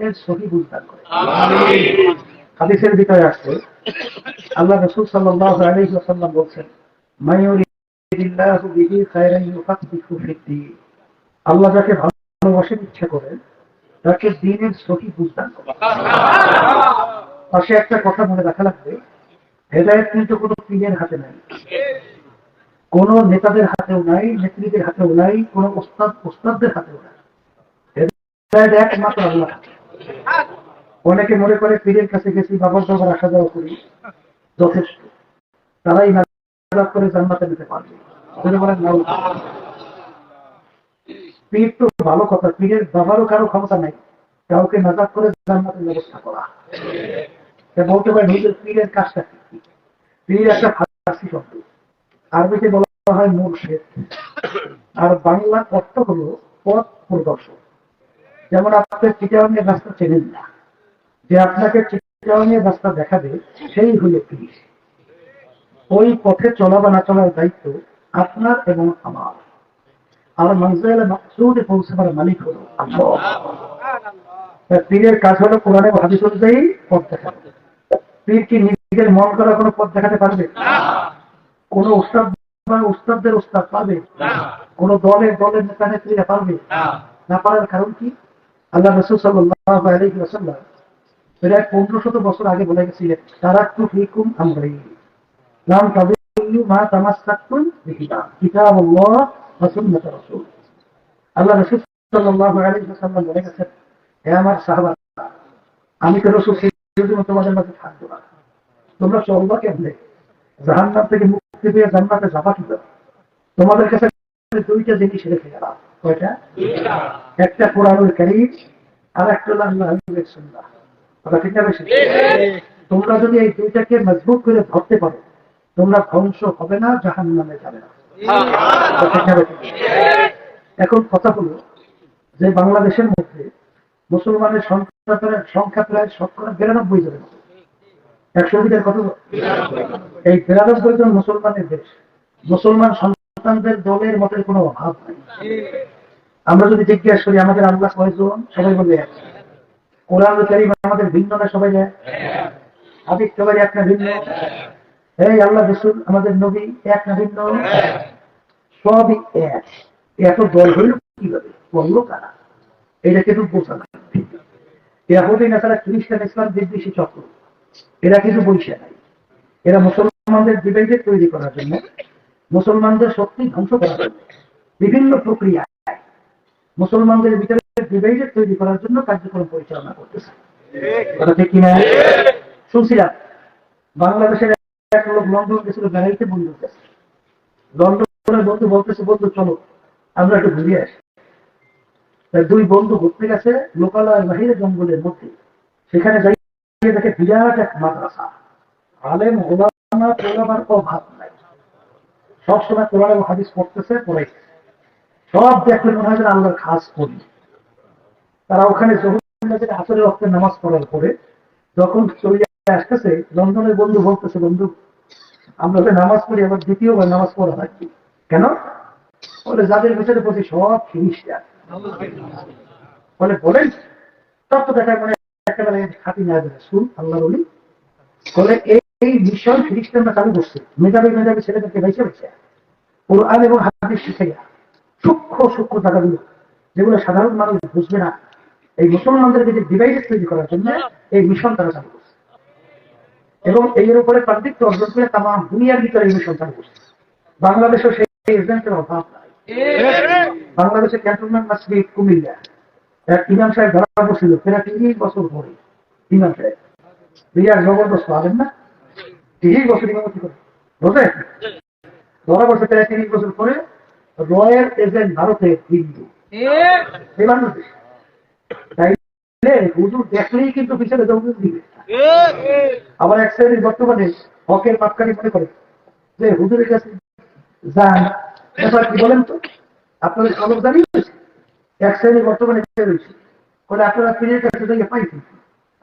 দিনের সহি বুঝদান করে। হাদিসের ভিতরে আসছে আল্লাহ রাসূল সাল্লাল্লাহু আলাইহি ওয়াসাল্লাম বলছেন, মাইয়ুরিদিল্লাহু বিহি খায়রান ইউফাক্কিহু ফিদ্দীন। আল্লাহ যাকে ভালোবাসেন ইচ্ছা করেন তাকে দ্বীনের সহি বুঝদান করেন। পাশে একটা কথা মনে রাখা লাগবে, হেদায়েত কিন্তু কোনো পীরের হাতে নাই, কোন নেতাদের হাতেও নাই, নেত্রীদের হাতেও নাই, কোন ওস্তাদদের হাতেও নাই। হেদায়েত একমাত্র আল্লাহর হাতে। অনেকে মনে করে পীরের কাছে গেছি, বাবার দরবার আসা যাওয়া করি, যথেষ্ট, তারাই নাজাত করে জান্নাতে নিতে পারবে। পীর তো ভালো কথা, পীরের বাবারও কারো ক্ষমতা নাই কাউকে নাজাত করে জান্নাতের ব্যবস্থা করা। বলতে পারে নিজের পীরের কাজটা কি? পীর একটা ফার্সি শব্দ, আরবিতে বলা হয় মুর্শিদ, আর বাংলা অর্থ হলো পথ প্রদর্শক। যেমন আপনি চিটাগাংয়ের রাস্তা চেনেন না, যে আপনাকে চিটাগাংয়ের রাস্তা দেখাবে সেই হলো পীর। ওই পথে চলা বা না চলার দায়িত্ব আপনার এবং আমার। আর মানজিলে মাকসুদে পৌঁছাবার মালিক হলো আল্লাহ। পীরের কাজ হলো কোরআন এবং হাদিস অনুযায়ী পথ দেখানো। পীর কি নিজের মন করা কোনো পথ দেখাতে পারবে? কোন উস্তাদ বা উস্তাদদের উস্তাদ পারবে? কোন দলের নেতা নেত্রীরা পারবে? না পারার কারণ কি? আল্লাহ রাসূল সাল্লাল্লাহু আলাইহি ওয়াসাল্লাম প্রায় 1500 বছর আগে বলে গেছিলেন, তারাকতু ফীকুম আমরাইন লাম তাদিল্লু মা তামাসসাকতুম বিহিমা কিতাবুল্লাহ ওয়া সুন্নাত রাসূল। আল্লাহ রাসূল সাল্লাল্লাহু আলাইহি ওয়াসাল্লাম বলে গেছেন, হে আমার সাহাবারা, আমি তো রাসূল সেজন্য তোমাদের মাঝে থাকবো না। তোমরা চলবা কেমনে? জাহান্নাম থেকে মুক্তি পেয়ে জান্নাতে যাবা কি করে? তোমাদের কাছে দুইটা জিনিস রেখে গেলাম। কয়টা? একটা কোরআনুল কারীম, আর একটা হলো আল্লাহর সুন্নাহ। কথা ঠিক না বেশি? তোমরা যদি এই দুইটাকে মজবুত করে ধরতে পারো, তোমরা ধ্বংস হবে না, জাহান্নামে যাবে না। এখন কথা হলো যে বাংলাদেশের মধ্যে মুসলমানের সংখ্যা প্রায় 92 জনের মতো। 100 কত? এই 92 জন মুসলমানের দেশ। মুসলমান সন্তানদের দলের মতের কোনো অভাব নাই। আমরা যদি জিজ্ঞাসা করি আমাদের আল্লাহ কয়জন, সবাই বলবে এক। কোরআন কারীম আমাদের ভিন্ন না, সবাই এক। হাদিস সবাই এক না ভিন্ন? এই আল্লাহ রাসূল আমাদের নবী এক না ভিন্ন? সবই এক। এত দল হইল কিভাবে? বলল কারা? এটা কিন্তু বোঝা না। ইয়াহুদি নাসারা খ্রিস্টান ইসলাম বিদ্বেষী চক্র, এরা কিন্তু বইসা নাই। এরা মুসলমানদের ডিভাইডেড তৈরি করার জন্য, মুসলমানদের শক্তি ধ্বংস করার জন্য বিভিন্ন প্রক্রিয়া মুসলমানদের ভিতরে ডিভাইডেড তৈরি করার জন্য কার্যক্রম পরিচালনা করতেছে। কথা ঠিক কিনা? শুনছিলাম বাংলাদেশের এক লোক লন্ডন গেছিল বেড়াইতে, বন্ধুর কাছে। লন্ডনের বন্ধু বলতেছে, বন্ধু চলো আমরা একটু ঘুরে আসি। দুই বন্ধু ঘুরতে গেছে লোকালয়ের বাহিরে জঙ্গলের মধ্যে। সেখানে যাই দেখে বিরাট এক মাদ্রাসা, আলেম ওলামা পড়াবার অভাব নাই, সবসময় কোরআন এবং হাদিস পড়তেছে, পড়াইছে। সব দেখলে মনে হয় আল্লাহর খাস পড়ি। তারা ওখানে আসরের ওয়াক্তে নামাজ পড়ার পরে যখন চলে আসতেছে, লন্ডনের বন্ধু বলতেছে, বন্ধু আমরা যে নামাজ পড়ি আবার দ্বিতীয়বার নামাজ পড়া হয় কি কেন? বলে যাদের ভিতরে প্রতি সব খ্রিস্টান। বলে বলেন তত দেখায় মানে একেবারে খাতি না দেবে শুন আল্লাহ বলি। বলে এই মিশন খ্রিস্টানরা চালু করছে, মেধাবী ছেলেদেরকে বেছে বেছে কোরআন এবং হাদিস শিখে গেছে। সূক্ষ্ম জায়গাগুলো যেগুলো সাধারণ মানুষ বুঝবে না, এই মুসলমানদেরকে যে ডিভাইডেড তৈরি করার জন্য এই মিশন তারা চালু করছে, এবং এর উপরে পাণ্ডিত্য অর্জন করে তাম দুনিয়ার ভিতরে এই মিশন চালু করছে। বাংলাদেশেও সেই এজেন্টের অভাব নাই। বাংলাদেশের ক্যান্টনমেন্ট মসজিদ কুমিল্লা এক ইমাম সাহেব ধরা পড়ছিল প্রায় 30 বছর পরে। ইমাম সাহেব বিরাট জবরদস্ত পাবেন না, 30 বছর ইমামতি করে বুঝলেন, ধরা পড়ছে প্রায় 30 বছর পরে। রয়্যাল এজেন্ট ভারতের হিন্দু, তাইলে হুজুর দেখলেই কিন্তু পিছনে দৌড় দিবে। আবার এক শ্রেণীর বর্তমানে হকের মাপকাঠি মনে করে যে হুজুরের কাছে যান, এবার কি বলেন তো আপনাদের কলম জানিয়ে এক শ্রেণীর বর্তমানে রয়েছে বলে আপনারা পীরের কাছে যাইয়ে পাইছি,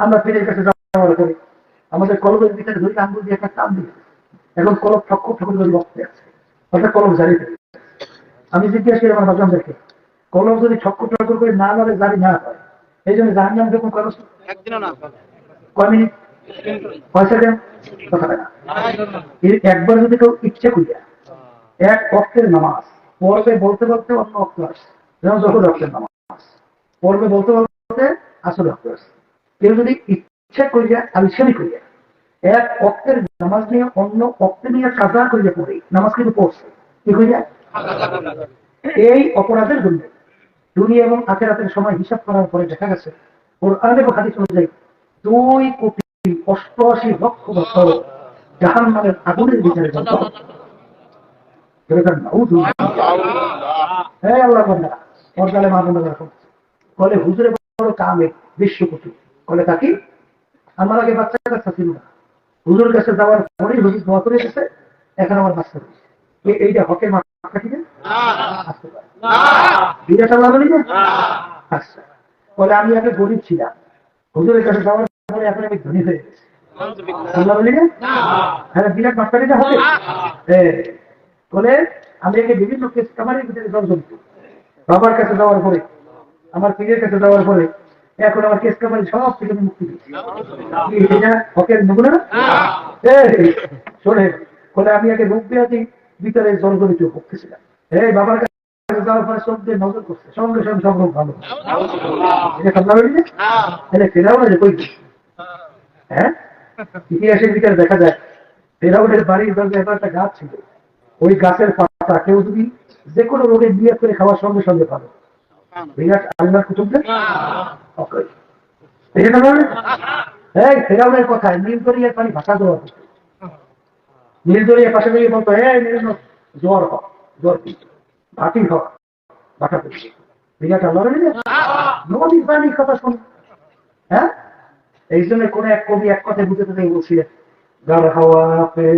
আমরা পীরের কাছে যাওয়ার পরে আমাদের কলমের ভিতরে ধরে আঙ্গুল দিয়ে একটা টান দিয়ে এখন কলম ঠক্কর ঠকুর বক্তে আছে, অর্থাৎ কলম জারি। আমি জিজ্ঞাসা করি আমার বাজানদেরকে, কলম যদি ঠক্কর ঠক্কর করে না লড়ে জারি না হয় এই জন্য জাহান্নাম যখন কয় বছর, একদিনও না, কয় মিনিট, কয় সেকেন্ড, কথা না। একবার যদি কেউ ইচ্ছে করিয়া এক অক্টের নামাজ পড়বে বলতে বলতে অন্য অক্ট আসছে, যেমন যখন অক্টের নামাজ পড়বে বলতে বলতে আসলে অক্ট আসছে, কেউ যদি ইচ্ছে করিয়া আলসেমি করিয়া এক অক্টের নামাজ নিয়ে অন্য অক্টে নিয়ে কাজা করিয়া পড়ে নামাজ কিন্তু পড়ছে, কি করিয়া এই অপরাধের জন্য দুনিয়া এবং আখেরাতের সময় হিসাব করার পরে দেখা গেছে কোরআন এবং হাদিস অনুযায়ী 2,88,00,000 বছর জাহান্নামের আগুনের বিচারে জ্বলতে হবে। বলে হুজুরে বড় কামে বিশ্বপতি, বলে তাকে আমার আগে বাচ্চা কাচ্চা ছিল না, হুজুর কাছে যাওয়ার পরেই হুজুর দোয়া করে গেছে, এখন আমার বাচ্চা হয়েছে, এইটা হকের মাথা ঠিক আসতে পারে বিরাট আল্লাহ বলি না। আচ্ছা, বলে আমি আগে গরিব ছিলাম, হুজুরের কাছে যাওয়ার পরে এখন আমি ধনী হয়ে গেছি, আল্লাহ বলি না। হ্যাঁ, বিরাট মাত্রাটা হবে। বলে আমি আগে বিভিন্ন কেস কামারের ভিতরে জর্জরিত, বাবার কাছে যাওয়ার পরে আমার পীরের কাছে যাওয়ার পরে এখন আমার কেস কামারি সব থেকে মুক্তি দিচ্ছি, এটা হকের নমুনা না। শোনে, বলে আমি আগে রোগ ব্যাধি ভিতরে জর্জরিত ভুগতেছিলাম, এই বাবার কাছে যাওয়ার পরে চোখ দিয়ে নজর করছে, সঙ্গে সঙ্গে সব রোগ ভালো। এটা সামনা বলি না, ফেরাও না যে কই। হ্যাঁ, ইতিহাসের ভিতরে দেখা যায় ফেরাউনের বাড়ির দরজায় একটা গাছ ছিল, ওই গাছের পাতা কেউ যদি যে কোনো রোগে বিয়ে করে খাওয়ার সঙ্গে সঙ্গে ভালো। বিরাট আল্লাহর কুতুবদের ফেরাউনের কথায় নীলদরিয়ার পানি ভাষা দেওয়া হতো, নীলদরিয়ার পাশে গিয়ে বলতো জ্বর হোক, জ্বর কি ভাটি হোক, ভাটা করছে। বিরাট আল্লাহর নদীর পানির কথা শুন। হ্যাঁ, এই জন্য কোন এক কবি এক কথায় বুঝতে চাই বলছিলেন, গার হাওয়া পে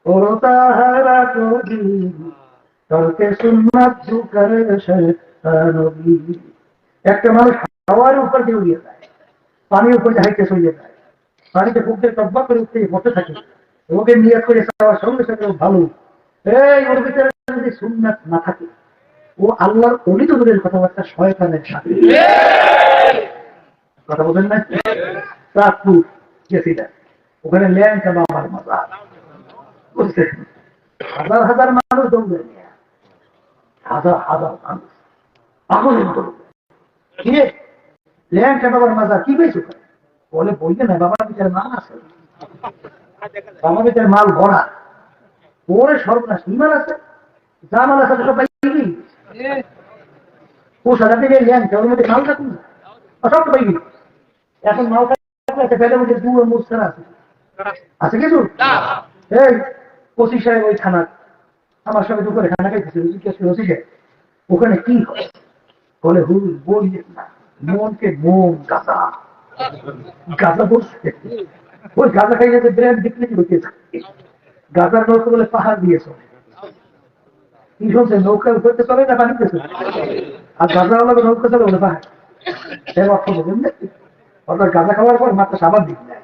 ওর তাহারা কবি তর্কে সুন্নাত ঝুকার শয়তানি। একটা মানুষ হাওয়ার উপর দিয়ে উড়িয়ে যায়, পানির উপর হাইতে সরিয়ে যায়, পানিতে বুকতে টব্বা করে উঠতে বসে থাকে, ওকে নিয়ত করে যাওয়ার সঙ্গে সঙ্গে ভালো। এই ওর ভিতরে যদি সুন্নাত না থাকে, ও আল্লাহর অলিত দূরের কথাবার্তা শয়তানের সাথে কথা বলেন না। রাজপুর গেছিলেন, ওখানে ল্যাংটা বাবার মাজার, বুঝছেন, হাজার হাজার মানুষ দৌড়ে নিয়ে, হাজার হাজার মানুষ পাগলের দৌড়ে নিয়ে ল্যাংটা বাবার মাজার কি পেয়েছে বলে বইতে না, বাবার ভিতরে মাল আছে, বাবার ভিতরে মাল ভরা, ওরে সর্বনাশ কি মাল আছে, যা মাল আছে সব পাইবি, ও সারা থেকে ল্যাংটা ওর মধ্যে মাল থাকুন সব পাইবি। এখন মাল পেটের মধ্যে দু মুস্তারা আছে, আছে কিছু। এই ওসি সাহেব ওই থানার আমার সঙ্গে দুপুরে খানা খাইতেছে, ওখানে কি হয় বলে হুল বললেন না, মনকে মন গাঁজা গাঁজা বলছে, ওই গাঁজা খাইলে ব্র্যান্ড বিক্রি হইতে থাকে, গাঁজার নৌকা বলে পাহাড় দিয়ে চলে, কি শুনছে নৌকা উপরতে চলে না পানিতে চলে, আর গাঁজা হলো নৌকা চলে বলে পাহাড়, এর অর্থ বলবেন না। অর্থাৎ গাঁজা খাওয়ার পর মাথা সাবান দিক নেয়,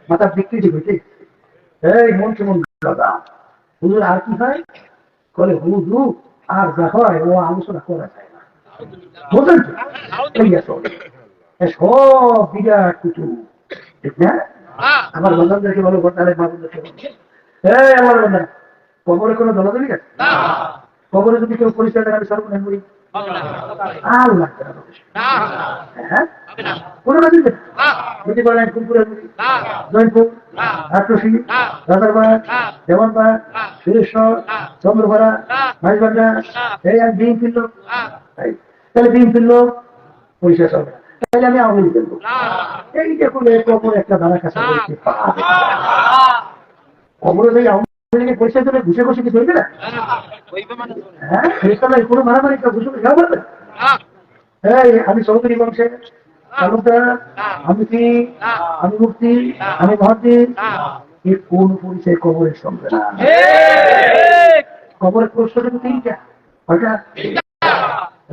মাথা বিক্রি হইতে এই মন কেমন গাঁজা। হুজুর আর কি হয় বলে হুজুর আর যা হয় ও আলোচনা করা যায় না, বুঝলেন তো, সব বিরাট কিছু ঠিক না। আমার বন্ধনদেরকে বলো তাহলে মা বন্ধুকে বলো, এই আমার বন্ধন কবরে কোনো দলাদলি আছে, কবরে যদি কেউ পরিচয় দেন আমি সর্বনাশ করি আর লাগবে না, হ্যাঁ কোনো কাজ যদি বলেন কুমপুরের জয়পুর, আটরশি, রাজারবাগ, দেওয়ানবাগ, সুরেশ্বর, চন্দ্রপাড়া, মাইজবান্ডা, এই আমি ডিম ফিরল, তাহলে ডিম ফিরল পরিচয় চলবে না, তাহলে আমি আওয়ামী লীগ দেবো। এই দেখুন কবর একটা দানা কাছে কবরে যদি আওয়ামী লীগের পরিচয় দেবে ঘুষে ঘুষে কি চলবে না, হ্যাঁ কোনো মারামারি ঘুষে খেলা বলবে। এই আমি চৌধুরী বংশের তালুকদার, আমি কি, আমি মুফতি, আমি মহাদ্দিন, এর কোন পরিচয় কবরের সঙ্গে না। কবরের প্রশ্ন কিন্তু তিনটা, কয়টা?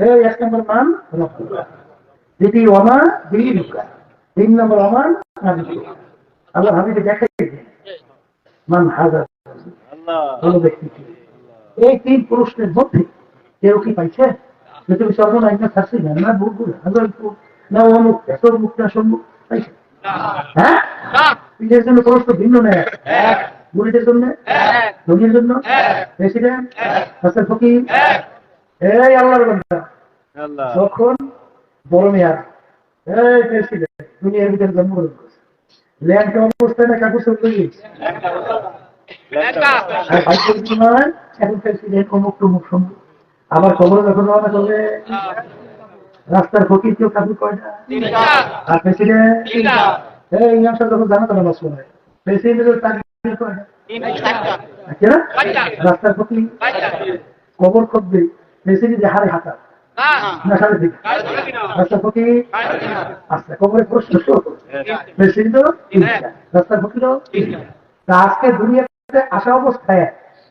এই এক নম্বর মান রব্বুল্লাহ, দ্বিতীয় অমা দিলুকা, তিন নম্বর অমান হাবিবুল্লাহ। আল্লাহ হাবিবে দেখাই মান হাজার ভালো ব্যক্তি ছিল। এই তিন প্রশ্নের মধ্যে কেউ কি পাইছে? তুমি সর্বনাশ ছাড়ছি না বুলবুল হাজারপুর না অমুক এত মুখ না সম্মুখ, হ্যাঁ পীরের জন্য পরস্পর ভিন্ন নেয়, মুরিদের জন্য, ধনীর জন্য প্রেসিডেন্ট, রাস্তার ফকির, এই আল্লাহর বান্দা যখন বড় মেয়ার এই প্রেসিডেন্ট দুনিয়ার ভিতরে জন্মগ্রহণ করেছে, ল্যান্ড অবস্থায় না কাগজ এখন প্রেসিডেন্ট অমুক টমুক সম্মুখ, আবার খবর যখন রওনা করবে রাস্তার ফকির কেউ কাবু করে না, আর প্রেসিডেন্ট এই ইমাম সাহেব যখন জানাতে নামাজ পড়ে প্রেসিডেন্টের চাকরি করে না, রাস্তার ফকির কবর খুঁজবে প্রেসিডেন্ট হারে হাঁটা না সাড়ে দিক, রাস্তার ফকির আচ্ছা কবরে প্রশ্ন প্রেসিডেন্ট রাস্তার ফকির। আজকে দুনিয়াতে আসা অবস্থায়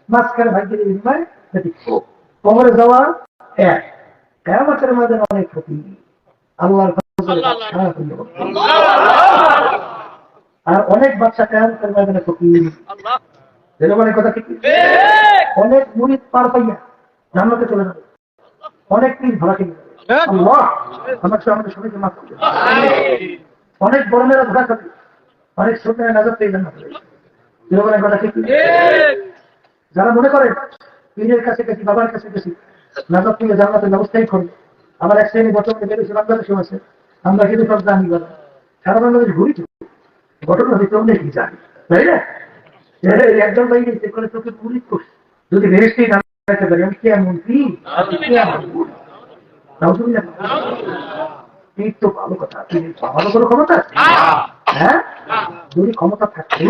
মাঝখানে ভাগ্যের বিনিময় কবরে যাওয়া এক, কিয়ামতের মাঝে অনেক ফকির আল্লাহর আর অনেক বাচ্চা কিয়ামতের ময়দানে ফকির, মানে কথা ঠিক, অনেক মুরিদ পার পাইয়া জান্নাতে চলে যাবে, অনেক পীর ধরা খেয়ে যাবে, আল্লাহ আমাদের সবাইকে মাফ করবে, অনেক বড়মেরা ধরা খাবে, অনেক ছোটরা নাজাত পেয়ে জান্নাতে যাবে, মানে কথা ঠিক। যারা মনে করেন পীরের কাছে গেছি বাবার কাছে গেছি নাজাত পেয়ে জান্নাতের ব্যবস্থাই করে, আমার এক শ্রেণী বর্তমানে বেড়েছে বাংলাদেশে আছে, আমরা কিন্তু সব জানি বলে সারা বাংলাদেশ ঘুরি ঘটনা হইতে অনেকই জানি, তাই না? একজন ভাই চেক করে তোকে পুলিশ করছে যদি ভেরিস্টি নাম রাখতে পারি আমি কেমন তো ভালো কথা, ভালো কোনো ক্ষমতা, হ্যাঁ যদি ক্ষমতা থাকতে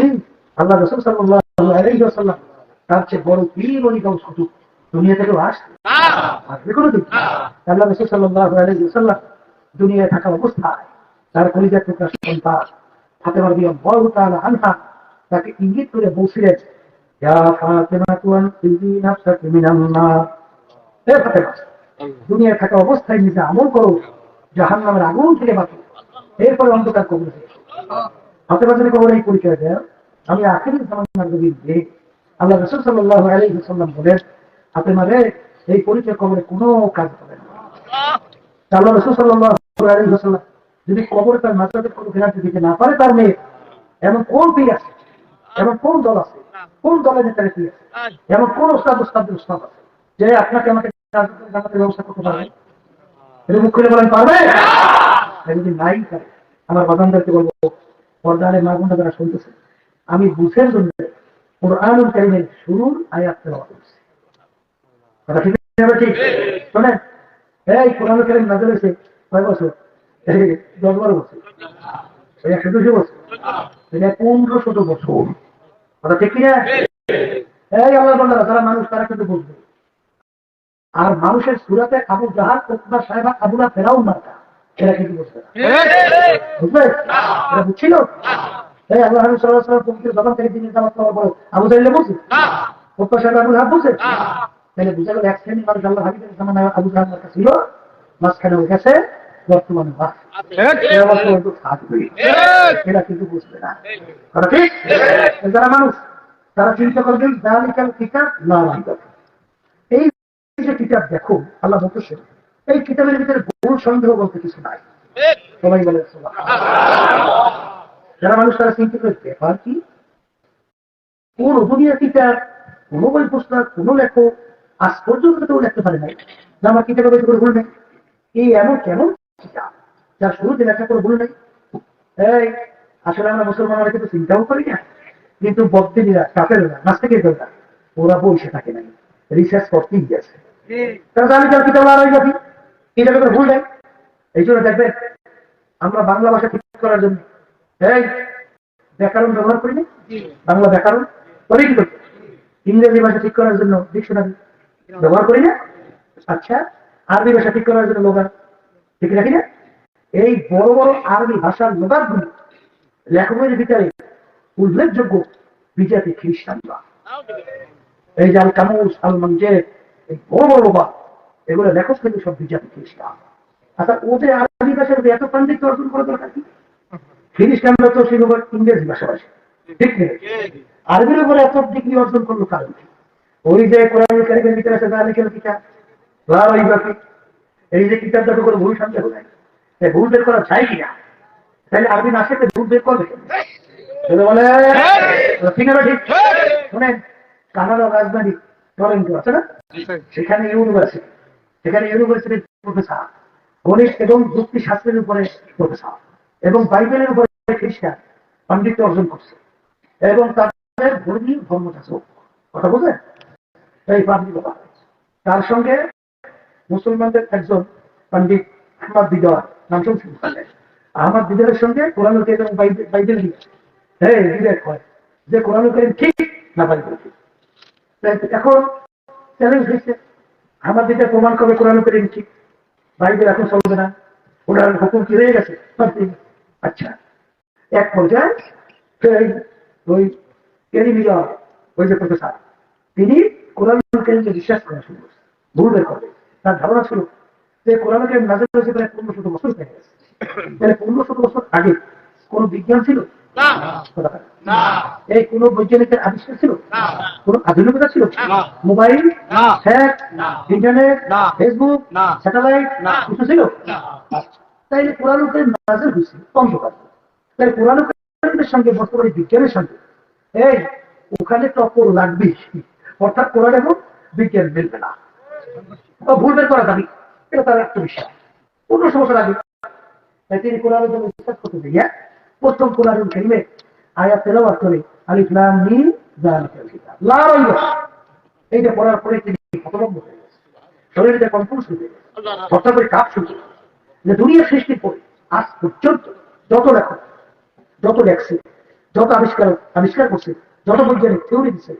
আল্লাহ রাসূল সাল্লাল্লাহু আলাইহি ওয়াসাল্লাম তার চেয়ে বড় পীর বলি কাউ শুধু দুনিয়া থেকে আসবে কোনোদিন? আল্লাহ রাসূল সাল্লাল্লাহু আলাইহি ওয়াসাল্লাম দুনিয়ায় থাকা অবস্থায় তার কলিজার টুকরা সন্তান ফাতেমা রাদিয়াল্লাহু তাআলা আনহা তাকে ইঙ্গিত করে বলছিলেন, ইয়া ফাতেমা তুনকি নাফসাকি মিনান নার, হে ফাতেমা দুনিয়ায় থাকা অবস্থায় নিজে আমল করো জাহান্নামের আগুন থেকে বাঁচো, এরপরে অন্ধকার কবরে যাও। ফাতেমা যদি কবরে এই পরিচয় দেয় আমি আখিরি জামানার নবী যে আল্লাহ রাসূল সাল্লাল্লাহু আলাইহি ওয়াসাল্লাম বলেন ফাতেমা রে এই পরিচয় কবরে কোনো কাজ হবে না। আল্লাহ রাসূল সাল্লাল্লাহু আলাইহি ওয়াসাল্লাম যদি কবরে তার মাথাতে কোনো গ্যারান্টি দিতে না পারে তার মেয়ে এমন কোন পীর আছে, এমন কোন দল আছে, কোন দলের নেতারে পীর আছে, এমন কোন ওস্তাদ আছে যে আপনাকে আমাকে জান্নাতের ব্যবস্থা করতে পারবে? এটা মুখ খুলে বলেন পারবে? যদি নাই করে আমার বাজানদেরকে বলবো পর্দারে মা বোনরা যারা শুনতেছে আমি বুঝের জন্য কুরআনুল কারীমের শুরুর আয়াত তেলাওয়াত করছি, কথা ঠিক আছে? ঠিক শোনেন, এই কুরআনুল কারীম নাযিল হয়েছে কয় বছর? 10-12 বছর, 100-200 বছর, 1500 বছর, কথা ঠিক কিনা? এই আল্লাহ বান্দারা যারা মানুষ তারা কিন্তু বুঝবে, আর মানুষের সুরাতে আবু জাহাল উতবা সাহেবা আবুলা ফেরাউন মার্কা এরা কিন্তু বুঝবে না, বুঝবে? এরা বুঝছিল? এই আল্লাহ নবী সাল্লাল্লাহু আলাইহি ওয়াসাল্লাম পবিত্র জবান থেকে দিনের দাওয়াত দেওয়ার পর আবু জাহেল বুঝে উতবা সাহেবা আবু জাহাল বুঝে, তাহলে বুঝা গেল এক শ্রেণী মানুষ আল্লাহ হাবিবের জামানায় আবু জাহাল মার্কা ছিল, মাঝখানে হয়ে গেছে বর্তমানে এরা কিন্তু বুঝবে না, কথা ঠিক? যারা মানুষ তারা চিন্তা করবেন যালিকাল কিতাব লা রাইবা ফীহ, এই যে কিতাব দেখো আল্লাহ বলতেছেন এই কিতাবের ভিতরে ভুল সন্দেহ বলতে কিছু নাই, সবাই বলে সুবহানাল্লাহ। যারা মানুষ তারা চিন্তা করে ব্যাপার কি কোন দুনিয়ার কিতাব কোন বই পুস্তক কোন লেখক আজ পর্যন্ত কেউ লিখতে পারে নাই যে আমার কিতাবের ভিতরে ভুল নেই, এই এমন কেমন কিতাব যার শুরুতে লেখা করে ভুল নেই? এই আসলে আমরা মুসলমানরা কিন্তু চিন্তাও করি না, কিন্তু বদ্দিনীরা কাফেররা নাস্তিকেরা ওরা বসে থাকে নাই, রিসার্চ করতেই গেছে, তারা জানি যার কিতাব আর যাবি এটা ব্যাপারে ভুল নেই। এই জন্য দেখবেন আমরা বাংলা ভাষা ঠিক করার জন্য এই ব্যাকরণ ব্যবহার করি না, বাংলা ব্যাকরণ করি কি করি, ইংরেজি ভাষা ঠিক করার জন্য ডিকশনারি ব্যবহার করি না, আচ্ছা আরবি ভাষা ঠিক করার জন্য লোগান ঠিক রাখি না। এই বড় বড় আরবি ভাষার লোগানগুলি লেখকের ভিতরে উল্লেখযোগ্য বিজাতি খ্রিস্টানরা, এই যে আল কামুস আল মঞ্জের এই বড় বড় লোগা এগুলো লেখক কিন্তু সব বিজাতি খ্রিস্টান। আচ্ছা ওদের আরবি ভাষার এত পাণ্ডিত্য অর্জন করা দরকার কি? খ্রিস্টানরা তো সেই ইংরেজি ভাষাভাষী, ঠিক নেই, আরবির উপরে এত ডিগ্রি অর্জন করলো কারণ কি? ওই যে কোরআনুল কারীমের ভিতরে আছে যালিকাল কিতাব লা রাইবা ফীহ, এই যে কিতাব দেখো কোনো ভুল সন্দেহ নাই, ভুল বের করা যায় কিনা, তাহলে আরবি না শিখে ভুল বের করবে বলে ঠিক না ঠিক? শোনেন, কানাডার রাজধানী টরন্টো আছে না, সেখানে ইউনিভার্সিটির প্রফেসর, গণিত এবং যুক্তি শাস্ত্রের উপরে প্রফেসর এবং বাইবেলের উপরে খ্রিস্টান পাণ্ডিত্য অর্জন করছে এবং তাদের ধর্মীয় ধর্মটা কথা বোঝেন এই পাণ্ডিত্য। তার সঙ্গে মুসলমানদের একজন পণ্ডিত আহমদ দিদার, নাম শুনছেন? আহমদ দিদারের সঙ্গে কোরআন এবং বাইবেল ডিবেট হয় যে কোরআন ঠিক না বাইবেল ঠিক। এখন চ্যালেঞ্জ হয়েছে, আহমদ দিদার প্রমাণ করবে কোরআন ঠিক, বাইবেল এখন চলবে না, ওনার হুকুম কি হয়ে গেছে। আচ্ছা, এক পর্যায়ে ওই কেরি মিলার, ওই যে প্রফেসর, তিনি কোরআন কারীমকে বিশ্বাস করা শুরু করছেন, ভুল বের করবে। তার ধারণা ছিল যে কোরআন কারীম নাযিল হয়েছে প্রায় 1500 বছর হয়ে গেছে। তাহলে 1500 বছর আগে কোন বিজ্ঞান ছিল না, এই কোন বৈজ্ঞানিকের আবিষ্কার ছিল, কোন আধুনিকতা ছিল, মোবাইল, ইন্টারনেট, ফেসবুক, স্যাটেলাইট কিছু ছিল? তাইলে কোরআন কারীম নাযিল হয়েছে অন্ধকার। তাহলে কোরআন কারীমের সঙ্গে বর্তমানে বিজ্ঞানের সঙ্গে ওখানে টক্কর লাগবে, অর্থাৎ কোরআন এবং বিজ্ঞান মিলবে না, ভুল বের করা যাবে, এটা তার আত্মবিশ্বাস। 1500 বছর আগে তাই তিনি কোরআনের জন্য বিশ্বাস করতে দিয়ে প্রথম কোরআন কারীমে আয়াত তেলাওয়াত করে আলিফ লাম মিম যালিকাল কিতাব লা রাইবা, এইটা পড়ার পরে তিনি হতভম্ব হয়ে গেছে, শরীরে কম্পন শুরু হয়ে গেছে, হঠাৎ করে কাঁপ শুরু হয়ে গেছে। যে দুনিয়ার সৃষ্টির পরে আজ পর্যন্ত যত লেখক, যত লেখছে, যত আবিষ্কার করছে, যত বৈজ্ঞানিক থিওরি দিচ্ছে,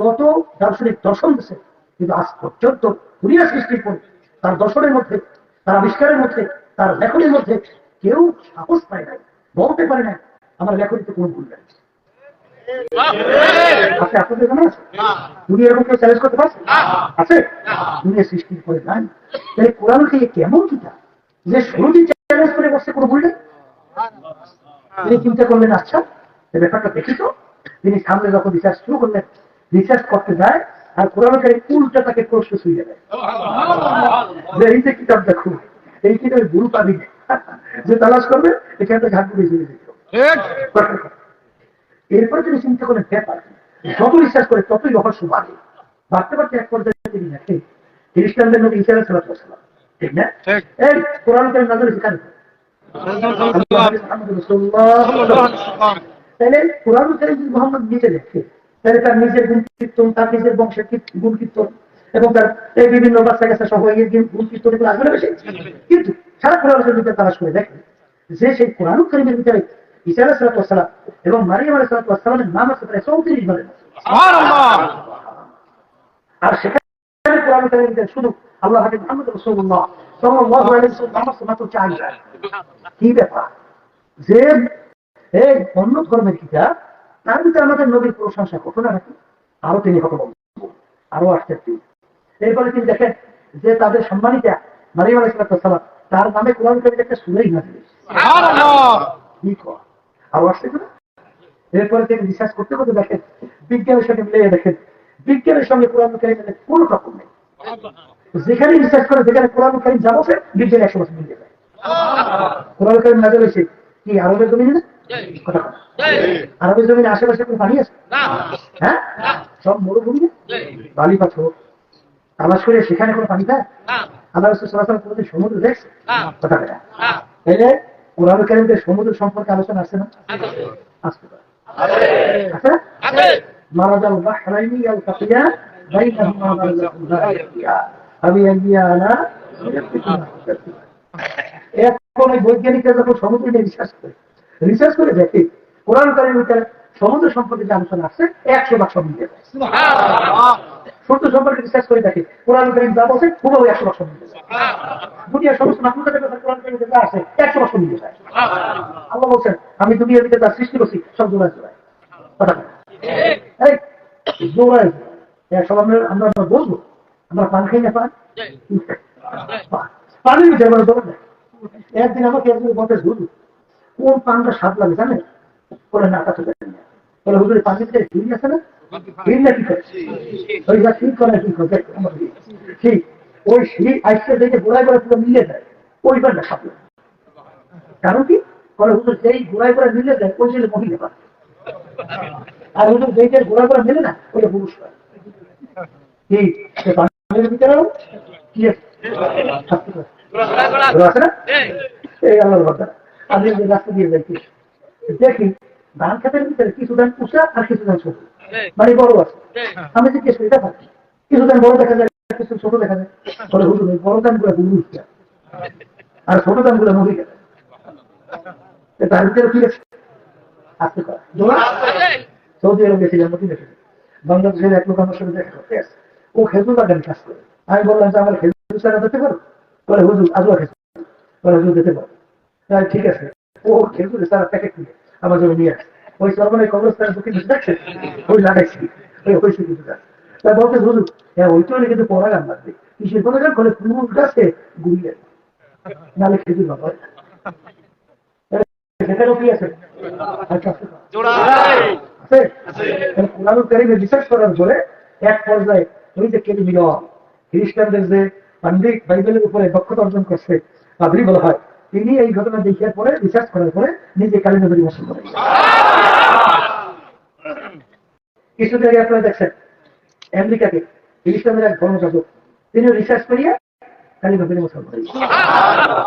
যত দার্শনিক দর্শন দিচ্ছে, কিন্তু আজ পর্যন্ত দুনিয়া সৃষ্টির পরে তার দর্শনের মধ্যে, তার আবিষ্কারের মধ্যে, তার লেখনের মধ্যে কেউ সাহস পায় নাই, বলতে পারে না আমার লেখনীতে কোন ভুল নাই। আপনাদের জানা আছে দুনিয়া এরকম কেউ চ্যালেঞ্জ করতে পারছে আছে? দুনিয়া সৃষ্টির পরে নাই। তাই কোরআন থেকে কেমন কিতাব যে শুরুতেই চ্যালেঞ্জ করে বসছে কোনো ভুল নেই। তিনি চিন্তা করলেন, আচ্ছা ব্যাপারটা দেখি তো। তিনি সামনে যখন রিসার্চ শুরু করলেন, রিসার্চ করতে যায় আর কোরআন কারীম উল্টা তাকে প্রশ্ন ছুঁয়ে দেয় যে এই যে কিতাব দেখো, এই কিতাবের গুরু পাবি যে তালাশ করবে এখান থেকে ঘাট ঘুরে চলে যেত। এরপরে তিনি চিন্তা করলেন ব্যাপার, যত রিসার্চ করে ততই রহস্য বাড়ে, বাড়তে বাড়তে এক পর্যায়ে তিনি দেখেন খ্রিস্টানদের নবী ঈসা আলাইহিস সালাম, ঠিক না, এই কোরআন কারীম নাযিল হয়েছে কেন? তাহলে কোরআন কারীম যদি মুহাম্মদ নিজে দেখে, তাহলে তার নিজের গুণ কীর্তন, তার নিজের বংশের গুণ কীর্তন এবং তার এই বিভিন্ন বাচ্চা কাছে সহ গুণ কীর্তন এগুলো আসবে না বেশি। কিন্তু সারা কোরআনের ভিতরে তালাশ করে দেখে যে সেই কোরআন কারীমের ভিতরে ঈসা আলাইহিস সালাম এবং মারিয়াম আলাইহিস সালামের নাম আছে প্রায় 34 বারের। আর সেখানে কোরআন কারীমের শুধু আল্লাহ হাবিব মুহাম্মদ রাসূলুল্লাহ সাল্লাল্লাহু আলাইহি ওয়াসাল্লাম মাত্র 4 বার। কি ব্যাপার যে এই অন্য ধর্মের কিতাব, তার ভিতরে আমাদের নবীর প্রশংসা ঘটনা নাকি আরো তিনি হতভম্ব, আরো আশ্চর্য। এরপরে তিনি দেখেন যে তাদের সম্মানিতা মারিয়াম আলাইহিস সালাম, তার নামে কোরআন কারীমের একটা সূরাই নাযিল হয়েছে। সুবহানাল্লাহ, আরো আশ্চর্য। এরপরে তিনি রিসার্চ করতে করতে দেখেন, বিজ্ঞানের সঙ্গে মিলিয়ে দেখেন বিজ্ঞানের সঙ্গে কোরআন কারীমের কোনো টক্কর নেই। যেখানে রিসার্চ করে, যেখানে কোরআন কারীম যা বসে বিজ্ঞান 100% মিলে যায়। কোরআন কারীম নাযিল হয়েছে কি আরবের জমিনে না? কথা কথা, আরবের জমিনে আশেপাশে কোনো পানি আছে? হ্যাঁ, সব মরুভূমি, বালি পাথর। তালাশ করে সেখানে কোনো পানি পায়? আল্লাহ রাসূল সাল্লাল্লাহু আলাইহি ওয়াসাল্লাম কোনোদিন সমুদ্র দেখছে? কথা কথা। তাহলে কোরআন কারীমের সমুদ্র সম্পর্কে আলোচনা আসছে না? আসতে পারে, আছে আছে। মারাজাল বাহরাইনি ইয়ালতাকিয়ান বাইনাহুমা বারযাখুন লা ইয়াবগিয়ান আবিয়ানা। এখন ওই বৈজ্ঞানিকরা যখন সমুদ্র নিয়ে রিসার্চ করে দেখে কোরআন কারীমের সমুদ্র সম্পর্কে যে আলোচনা আসছে 100% সব মিলে যায়। সমুদ্র সম্পর্কে রিসার্চ করে দেখে কোরআন কারীম যা বলছে পুরো 100% মিলে যায়। দুনিয়ার সমস্ত মাখলুকাতের কথা কোরআন কারীমে যা আছে 100% মিলে যায়। আল্লাহ বলছেন, আমি দুনিয়ার ভিতরে যা সৃষ্টি করছি সব জোড়ায় জোড়ায়। কথা এই জোড়ায় জোড়ায় সব আমরা বলবো, আমরা পান খাই না, পানির ভিতরে আমরা জোড়া নেই। একদিন আমাকে একজন বলতে হুজুর কোন পানটা স্বাদ লাগে জানেন? বলে না, কাছে বলে হুজুর পানির ভিতরে ঘিরি আছে না, ঘিরি না কি করে ওই যা ঠিক করে কি করে ঠিক ওই শীত আইসে দেখে গোড়ায় গোড়ায় পুরো মিলে যায়। ওই বার না সাপলা। কারণ কি বলে হুজুর যেই ঘোড়ায় করে মিলে যায় ওই ছেলে মহিলা পায়, আর হুজুর যেই ঘোড়া করে মিলে না ওইটা পুরুষ পায়। কি বাঙালির ভিতরেও কি আছে না? এই আল্লাহর কথা। আমি রাস্তা দিয়ে যাইছি, দেখি ধান খেতের ভিতরে কিছু ধান উঁচা আর কিছু ধান ছোট, মানে বড় আছে। আমি জিজ্ঞেস করি এটা পাচ্ছি, কিছু ধান বড় দেখা যায়, কিছু ছোট দেখা যায়। বলে হুজুর ওই বড় ধান গুলো পুরুষ আর ছোট ধান গুলো মহিলা। তার ভিতরে কি আছে? আসতে পারে। সৌদি আরব গেছিলাম, বাংলাদেশের এক লোক আমার সাথে দেখা করতে আসে, ও খেজুর বাগান কাজ করে। আমি বললাম যে আমার খেজুর চারা দিতে পারো? বলে হুজুর আজুয়া খেজুর। বলে হুজুর দিতে পারো। ঠিক আছে, ও খেজুরের চারা প্যাকেট নিয়ে আমার জন্য নিয়ে আসে। ওই সরকারি কবরস্থানের বুকে দেখছে, ওই লাগাইছি, ওই হয়েছে কিছু গাছ। তাই বলতে হুজুর হ্যাঁ ওইটা হলে কিন্তু পড়া গান লাগবে, কিসের কোনো গান করে পুরুষ গাছে গুড়িয়ে নাহলে খেজুর বাবা সেটারও কি আছে? রিসার্চ করার পরে এক পর্যায়ে ওই যে কেলি মিলন খ্রিস্টানদের যে পান্ডিক বাইবেলের উপরে দক্ষতা অর্জন করছে পাদ্রী বলা হয়, তিনি এই ঘটনা দেখার পরে রিসার্চ করার পরে নিজে কালী নগরী মুসলিম করেন। কিছুদিন আগে আপনারা দেখছেন আমেরিকাকে খ্রিস্টানদের এক ধর্মযাজক তিনি রিসার্চ করিয়া কালী নগরী মুসলিম করেন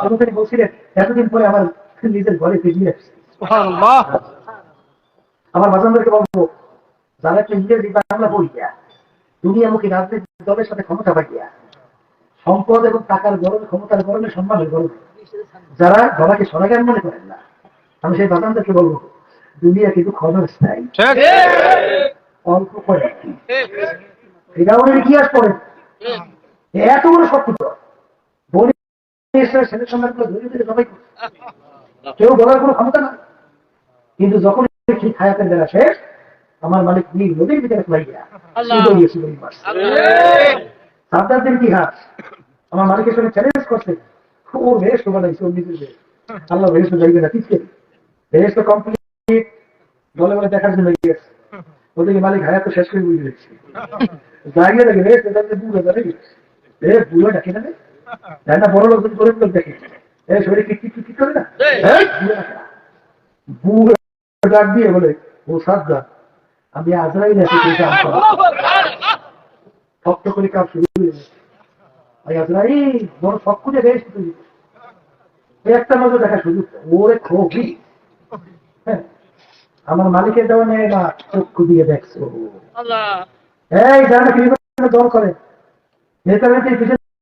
এবং তিনি বলছিলেন এতদিন পরে আমার নিজের ঘরে ফিরিয়ে আসছে। আমার বাজানদেরকে বলবো যারা একটা ইংরেজি বাংলা বইয়া দুনিয়ামুখী রাজনৈতিক দলের সাথে ক্ষমতা পাইয়া সম্পদ এবং টাকার গরমে ক্ষমতার গরমে সম্মানের গরমে যারা বাবাকে সরাগান মনে করেন না, আমি সেই বাজানদেরকে বলবো দুনিয়া কিন্তু খবর স্থায়ী, অল্প করে ফিরাউনের ইতিহাস পড়েন, এত বড় শত্রু বলি ছেলের সন্ধানগুলো ধরে ধরে সবাই কেউ বলার কোনো ক্ষমতা না। কিন্তু যখন ঠিক হায়াতের বেলা শেষ আমার মালিক নদীর ভিতরে লাইয়া সাবদারদের ইতিহাস আমার মালিকের সঙ্গে চ্যালেঞ্জ করছে, ও বেশ তো বানাইছে ওর নিজের বেশ, আল্লাহ বেশ তো যাইবে না ঠিক বেশ তো কমপ্লিট বলে বলে দেখার জন্য গিয়েছে, ওদিকে মালিক হায়াত তো শেষ করে বুঝে দিচ্ছে জায়গা দেখে বেশ বুড়ো যাবে বুড়ো ডাকে না তাই না, বড় লোক গরিব লোক দেখে শরীরে কি করে না বুড়ো ডাক দিয়ে বলে ও সাবধান আমি আজরাইল আছি শক্ত করে কাজ শুরু হয়ে গেছে, আজরাইল বড় শক্ত করে বেশ একটা নজর দেখা সুযোগ ওরে খুবই আমার মালিকের দেওয়া নেই না চক্ষু দিয়ে দেখছো এই যারা দল করে নেতাদের পিছনে